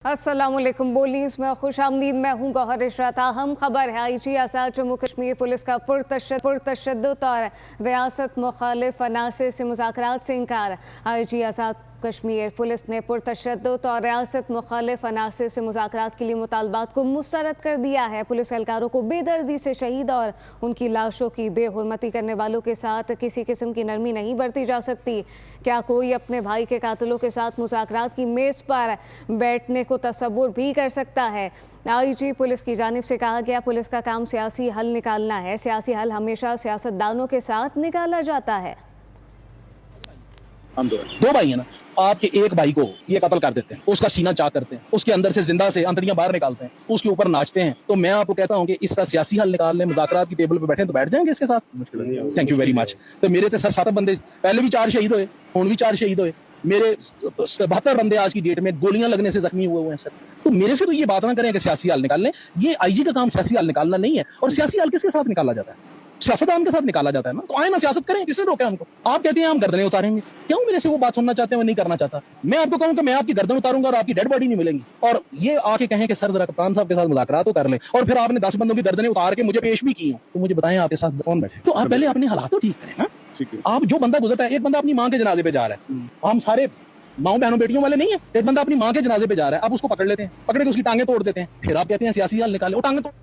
अस्सलाम वालेकुम। बोलीज में खुश आमदीद। मैं हूँ गौहर इशरत। अहम खबर है IG आज़ाद जम्मू कश्मीर पुलिस का पुरतशद्दुद और रियासत मुखालिफ अनासर से मुज़ाकरात से इनकार। IG आज़ाद कश्मीर पुलिस ने पुरतशद्दुद और रियासत मुखालिफ अनासर से मुज़ाकरात के लिए मुतालबात को मुस्तरद कर दिया है। पुलिस एहलकारों को बेदर्दी से शहीद और उनकी लाशों की बेहुरमती करने वालों के साथ किसी किस्म की नरमी नहीं बरती जा सकती। क्या कोई अपने भाई के कातिलों के साथ मुज़ाकरात की मेज़ पर बैठने को तसव्वुर भी कर सकता है? IG पुलिस की जानिब से कहा गया, पुलिस का काम सियासी हल निकालना है। सियासी हल हमेशा सियासतदानों के साथ निकाला जाता है। हम दो भाई हैं ना, आपके एक भाई को ये कत्ल कर देते हैं, उसका सीना चाक करते हैं, उसके अंदर से जिंदा से अंतड़ियां बाहर निकालते हैं, उसके ऊपर नाचते हैं। तो मैं आपको कहता हूं कि इसका सियासी हल निकाल लें, मुज़ाकरात की टेबल पे बैठे तो बैठ जाएंगे इसके साथ। Thank you very much. तो मेरे तो सर 7 बंदे पहले भी 4 शहीद हुए, हुण भी 4 शहीद हुए। मेरे 72 बंदे आज की डेट में गोलियां लगने से जख्मी हुए हैं सर। तो मेरे से तो ये बात ना करें कि सियासी हल निकाल लें। ये IG का काम सियासी हल निकालना नहीं है। और सियासी हल किसके साथ निकाला जाता है? सियासतदान के साथ निकाला जाता है ना। तो आए ना सियासत करें, किसने रोका हमको? आप कहते हैं हम गर्दनें उतारेंगे, क्यों मेरे से वो बात सुनना चाहते हैं? वो नहीं करना चाहता। मैं आपको कहूं कि मैं आपकी गर्दन उतारूंगा और आपकी डेड बॉडी नहीं मिलेगी। और ये आके कहें कि सर जरा कप्तान साहब के साथ मुज़ाकरात तो कर लें, और फिर आपने 10 बंदों की गर्दनें उतार के मुझे पेश भी की हैं, तो मुझे बताएं आपके साथ कौन बैठे? तो आप पहले अपने हालात तो ठीक करें ना। आप जो बंदा गुजरता है, एक बंदा अपनी माँ के जनाजे पे जा रहा है, हम सारे माओ बहनों बेटियों वाले नहीं है। एक बंदा अपनी माँ के जनाजे पे जा रहा है, आप उसको पकड़ लेते हैं, पकड़ के उसकी टांगे तोड़ देते हैं, फिर आप कहते हैं सियासी हल निकालें। वो टांगे तोड़।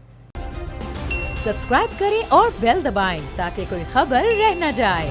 सब्सक्राइब करें और बेल दबाएं ताकि कोई खबर रह न जाए।